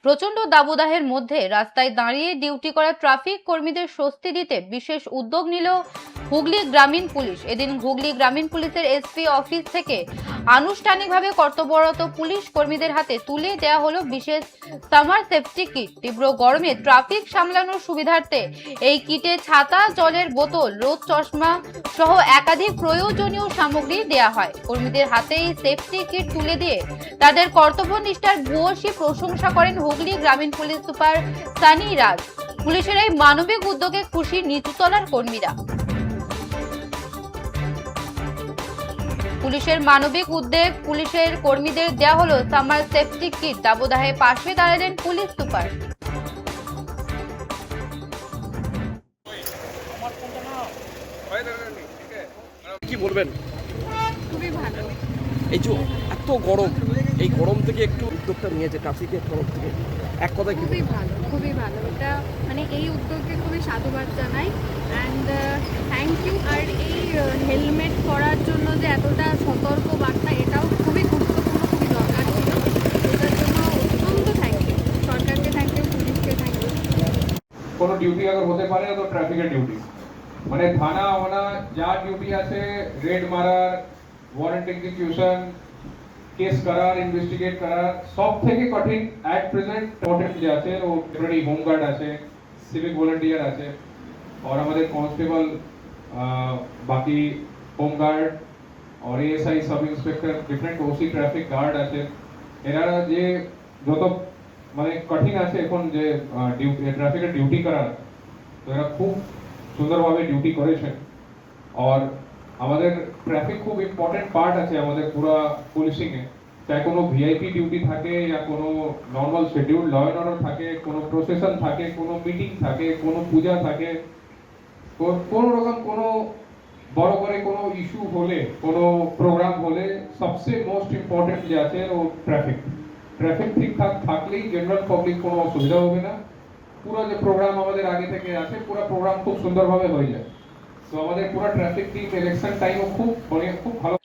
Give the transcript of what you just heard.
প্রচন্ড দাবদাহের মধ্যে রাস্তায় দাঁড়িয়ে ডিউটি করা ট্রাফিক কর্মীদের স্বস্তি দিতে বিশেষ উদ্যোগ নিল হুগলি গ্রামীণ পুলিশ। এদিন হুগলি গ্রামীণ পুলিশের এসপি অফিস থেকে আনুষ্ঠানিকভাবে কর্তব্যরত পুলিশ কর্মীদের হাতে তুলে দেওয়া হলো বিশেষ সামার সেফটি কিট। তীব্র গরমে ট্রাফিক সামলানোর সুবিধার্থে এই কিটে ছাতা, জলের বোতল, রোদ চশমা সহ একাধিক প্রয়োজনীয় সামগ্রী দেওয়া হয়। কর্মীদের হাতে এই সেফটি কিট তুলে দিয়ে তাদের কর্তব্যনিষ্ঠার ভূয়সী প্রশংসা করেন হুগলি গ্রামীণ পুলিশ সুপার সানি রাজ। পুলিশের এই মানবিক উদ্যোগে খুশি নিচুতলার কর্মীরা। পুলিশের মানবিক উদ্যোগ পুলিশের কর্মীদের দেওয়া হলো সামার সেফটি কিট। দাবদাহে পাশে দাঁড়ালেন পুলিশ সুপার। কি বলবেন? খুবই ভালো। এই যে এত গরম, এই গরম থেকে একটু উদ্যোগটা নিয়েছে ট্রাফিকের তরফ থেকে, এক কথায় কি খুবই ভালো, খুবই ভালো। এটা মানে এই উদ্যোগকে খুবই সাধুবাদ জানাই অ্যান্ড থ্যাংক ইউ। আর এই হেলমেট পরার জন্য যে এতটা সতর্ক বার্তা, এটাও খুবই গুরুত্বপূর্ণ, খুবই দরকার ছিল। এটার জন্য অত্যন্ত থ্যাংক ইউ সরকারকে, থ্যাংক ইউ পুলিশকে, থ্যাংক ইউ। কোনো ডিউটি अगर হতে পারে তো ট্রাফিকের ডিউটি, মানে থানা ওনা যা ডিউটি আছে, রেড মারার, ওয়ারেন্ট এক্সিকিউশন, কেস করার, ইনভেস্টিগেট করার, সব থেকে কঠিন এট প্রেজেন্ট ইম্পর্টেন্ট যে আছে ও টেম্পোরারি হোমগার্ড আছে, সিভিক ভলেন্টিয়ার আছে, और আমাদের কনস্টেবল, বাকি হোমগার্ড और ASI sub inspector, different OC traffic guard আছে। এনারা যে যত মানে কঠিন আছে এখন যে ট্রাফিকের ডিউটি করার, তো এরা খুব সুন্দরভাবে ডিউটি করেছেন। আর আমাদের ট্রাফিক খুব ইম্পর্টেন্ট পার্ট আছে আমাদের পুরো পুলিশিং এ, চাই কোনো ভিআইপি ডিউটি থাকে या কোনো normal schedule law and order থাকে, কোনো প্রসেশন থাকে, কোনো মিটিং থাকে, কোনো পূজা থাকে, কোনো রকম কোনো বড় করে কোনো ইস্যু হলে, কোনো প্রোগ্রাম হলে, সবচেয়ে মোস্ট ইম্পর্টেন্ট যে আছে ও ট্রাফিক। ট্রাফিক ঠিকঠাক থাকলেই জেনারেল পাবলিক কোনো অসুবিধা হবে না। পুরো যে প্রোগ্রাম আমাদের আগে থেকে আছে, পুরো প্রোগ্রাম খুব সুন্দরভাবে হয়ে যায়। তো আমাদের পুরো ট্রাফিক টিম ইলেকশন টাইমও খুব ভালো